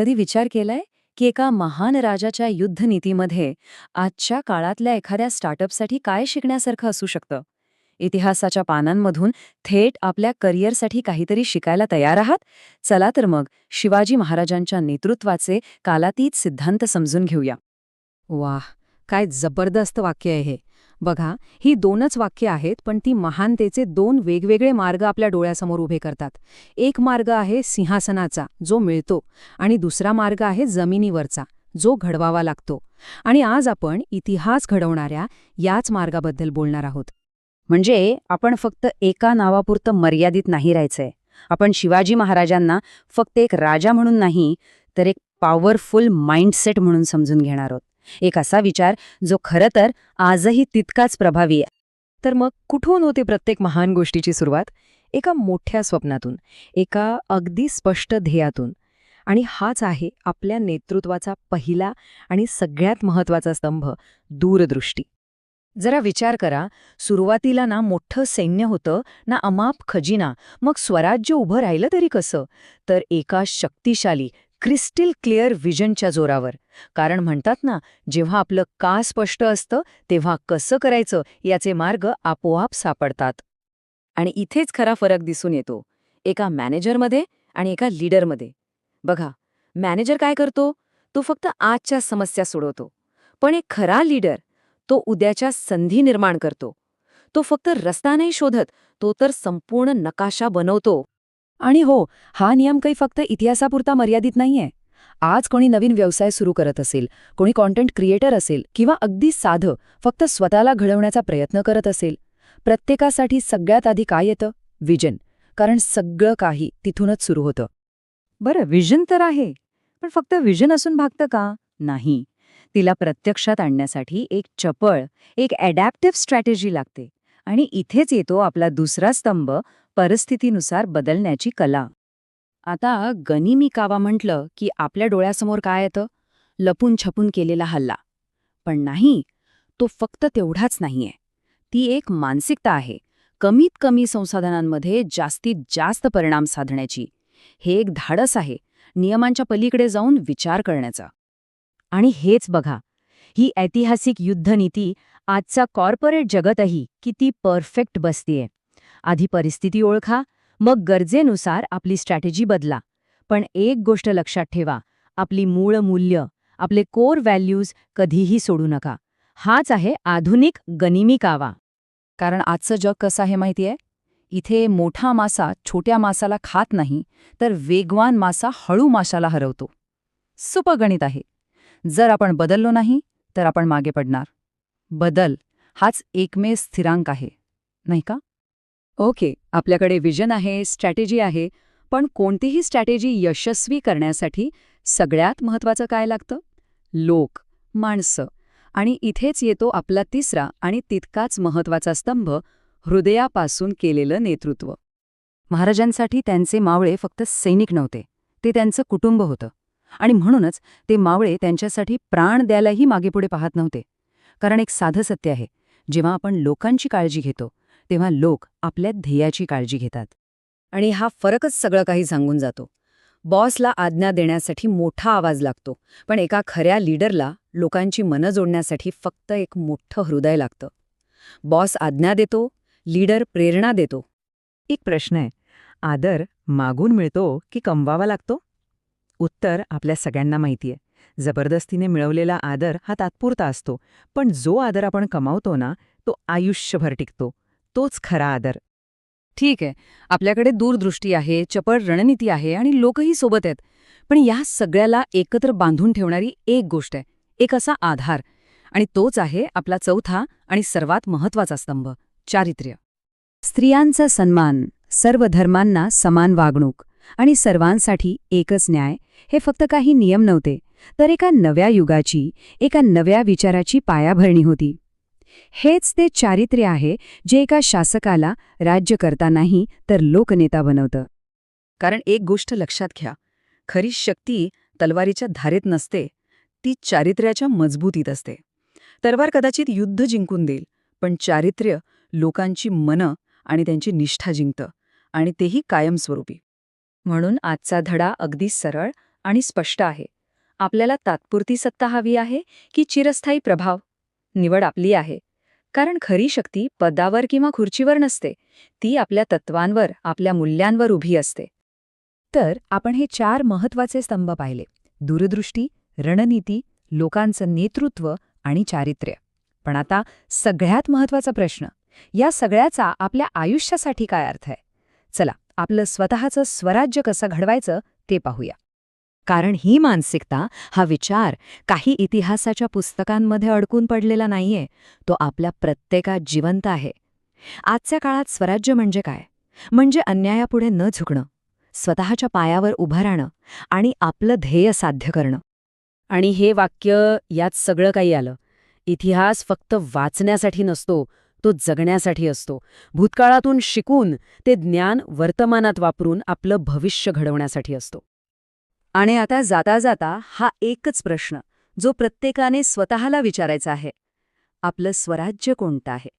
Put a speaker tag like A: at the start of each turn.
A: कधी विचार केलाय की एका महान राजाच्या युद्धनीतीमध्ये आजच्या काळातल्या एखाद्या स्टार्टअपसाठी काय शिकण्यासारखं असू शकतं? इतिहासाच्या पानांमधून थेट आपल्या करिअरसाठी काहीतरी शिकायला तयार आहात? चला तर मग शिवाजी महाराजांच्या नेतृत्वाचे कालातीत सिद्धांत समजून घेऊया.
B: वाह! काय जबरदस्त वाक्य आहे हे. बघा, ही 2च वाक्य आहेत, पण ती महानतेचे 2 वेगवेगळे मार्ग आपल्या डोळ्यासमोर उभे करतात. एक मार्ग आहे सिंहासनाचा, जो मिळतो, आणि दुसरा मार्ग आहे जमिनीवरचा, जो घडवावा लागतो. आणि आज आपण इतिहास घडवणाऱ्या याच मार्गाबद्दल बोलणार आहोत.
A: म्हणजे आपण फक्त एका नावापुरतं मर्यादित नाही राहायचंय. आपण शिवाजी महाराजांना फक्त एक राजा म्हणून नाही, तर एक पॉवरफुल माइंडसेट म्हणून समजून घेणार आहोत. एक असा विचार जो खरं तर आजही तितकाच प्रभावी आहे.
B: तर मग कुठून होते प्रत्येक महान गोष्टीची सुरुवात? एका मोठ्या स्वप्नातून, एका अगदी स्पष्ट ध्येयातून. आणि हाच आहे आपल्या नेतृत्वाचा पहिला आणि सगळ्यात महत्त्वाचा स्तंभ, दूरदृष्टी. जरा विचार करा, सुरुवातीला ना मोठं सैन्य होतं, ना अमाप खजिना, मग स्वराज्य उभं राहिलं तरी कसं? तर एका शक्तिशाली, क्रिस्टल क्लिअर व्हिजनच्या जोरावर. कारण म्हणतात ना, जेव्हा आपलं का स्पष्ट असतं, तेव्हा कसं करायचं याचे मार्ग आपोआप सापडतात.
A: आणि इथेच खरा फरक दिसून येतो, एका मॅनेजरमध्ये आणि एका लीडरमध्ये. बघा, मॅनेजर काय करतो? तो फक्त आजच्या समस्या सोडवतो. पण एक खरा लीडर, तो उद्याच्या संधी निर्माण करतो. तो फक्त रस्ता नाही शोधत, तो तर संपूर्ण नकाशा बनवतो.
B: आणि हो, हा नियम काही फक्त इतिहासापुरता मर्यादित नाहीये. आज कोणी नवीन व्यवसाय सुरू करत असेल, कोणी कॉन्टेंट क्रिएटर असेल, किंवा अगदी साधं फक्त स्वतःला घडवण्याचा प्रयत्न करत असेल, प्रत्येकासाठी सगळ्यात आधी काय येतं? विजन. कारण सगळं काही तिथूनच सुरू होतं.
A: बरं, विजन तर आहे, पण फक्त विजन असून भागतं का? नाही. तिला प्रत्यक्षात आणण्यासाठी एक चपळ, एक अडॅप्टिव्ह स्ट्रॅटेजी लागते. आणि इथेच येतो आपला दुसरा स्तंभ, परिस्थितीनुसार बदलण्याची कला. आता गनिमी कावा म्हटलं की आपल्या डोळ्यासमोर काय येतं? लपून छपून केलेला हल्ला. पण नाही, तो फक्त तेवढाच नाहीये. ती एक मानसिकता आहे, कमीत कमी संसाधनांमध्ये जास्तीत जास्त परिणाम साधण्याची. हे एक धाडस आहे, नियमांच्या पलीकडे जाऊन विचार करण्याचा. आणि हेच बघा, ही ऐतिहासिक युद्धनीती आजच्या कॉर्पोरेट जगतही किती परफेक्ट बसतीये. आधी परिस्थिती ओळखा, मग गरजेनुसार आपली स्ट्रॅटेजी बदला. पण एक गोष्ट लक्षात ठेवा, आपली मूळ मूल्य, आपले कोर व्हॅल्यूज कधीही सोडू नका. हाच आहे आधुनिक गनिमी कावा. कारण आजचं जग कसं आहे माहितीये? इथे मोठा मासा छोट्या मासाला खात नाही, तर वेगवान मासा हळू माशाला हरवतो. सोपं गणित आहे. जर आपण बदललो नाही, तर आपण मागे पडणार. बदल हाच एकमेव स्थिरांक आहे, नाही का?
B: ओके, आपल्याकडे विजन आहे, स्ट्रॅटेजी आहे, पण कोणतीही स्ट्रॅटेजी यशस्वी करण्यासाठी सगळ्यात महत्त्वाचं काय लागतं? लोक, माणसं. आणि इथेच येतो आपला तिसरा आणि तितकाच महत्त्वाचा स्तंभ, हृदयापासून केलेलं नेतृत्व.
A: महाराजांसाठी त्यांचे मावळे फक्त सैनिक नव्हते, ते त्यांचं कुटुंब होतं. आणि म्हणूनच ते मावळे त्यांच्यासाठी प्राण द्यायलाही मागेपुढे पाहत नव्हते. कारण एक साधं सत्य आहे, जेव्हा आपण लोकांची काळजी घेतो, तेव्हा लोक आपल्या ध्येयाची काळजी घेतात. आणि हा फरकच सगळं काही सांगून जातो. बॉसला आज्ञा देण्यासाठी मोठा आवाज लागतो, पण एका खऱ्या लीडरला लोकांची मनं जोडण्यासाठी फक्त एक मोठं हृदय लागतं. बॉस आज्ञा देतो, लीडर प्रेरणा देतो.
B: एक प्रश्न आहे, आदर मागून मिळतो की कमवावा लागतो? उत्तर आपल्या सगळ्यांना माहितीये. जबरदस्तीने मिळवलेला आदर हा तात्पुरता असतो, पण जो आदर आपण कमावतो ना, तो आयुष्यभर टिकतो. तोच खरा आदर.
A: ठीक आहे, आपल्याकडे दूरदृष्टी आहे, चपळ रणनीती आहे आणि लोकही सोबत आहेत. पण या सगळ्याला एकत्र बांधून ठेवणारी एक गोष्ट आहे, एक असा आधार. आणि तोच आहे आपला चौथा आणि सर्वात महत्त्वाचा स्तंभ, चारित्र्य. स्त्रियांचा सन्मान, सर्व धर्मांना समान वागणूक आणि सर्वांसाठी एकच न्याय, हे फक्त काही नियम नव्हते, तर एका नव्या युगाची, एका नव्या विचाराची पायाभरणी होती. हेच ते चारित्र्य आहे जे एका शासकाला राज्यकर्ता नाही तर लोकनेता बनवतं. कारण एक गोष्ट लक्षात घ्या, खरी शक्ती तलवारीच्या धारेत नसते, ती चारित्र्याच्या मजबूतीत असते. तलवार कदाचित युद्ध जिंकून देईल, पण चारित्र्य लोकांची मनं आणि त्यांची निष्ठा जिंकतं, आणि तेही कायमस्वरूपी. म्हणून आजचा धडा अगदी सरळ आणि स्पष्ट आहे. आपल्याला तात्पुरती सत्ता हवी आहे की चिरस्थायी प्रभाव? निवड आपली आहे. कारण खरी शक्ती पदावर किंवा खुर्चीवर नसते. ती आपल्या तत्वांवर, आपल्या मूल्यांवर उभी असते.
B: तर आपण हे 4 महत्वाचे स्तंभ पाहिले: दूरदृष्टी, रणनीती, लोकांचं नेतृत्व आणि चारित्र्य. पण आता सगळ्यात महत्वाचा प्रश्न, या सगळ्याचा आपल्या आयुष्यासाठी काय अर्थ आहे? चला, आपलं स्वतःचं स्वराज्य कसं घडवायचं ते पाहूया. कारण ही मानसिकता, हा विचार काही इतिहासाच्या पुस्तकांमध्ये अडकून पडलेला नाहीये. तो आपल्या प्रत्येकात जिवंत आहे. आजच्या काळात स्वराज्य म्हणजे काय? म्हणजे अन्यायापुढे न झुकणं, स्वतःच्या पायावर उभं राहणं आणि आपलं ध्येय साध्य करणं.
C: आणि हे वाक्य, यात सगळं काही आलं. इतिहास फक्त वाचण्यासाठी नसतो, तो जगण्यासाठी असतो. भूतकाळातून शिकून ते ज्ञान वर्तमानात वापरून आपलं भविष्य घडवण्यासाठी असतो.
A: आणि आता जाता जाता हा एकच प्रश्न जो प्रत्येकाने स्वतःला विचारायचा आहे: आपलं स्वराज्य कोणतं आहे?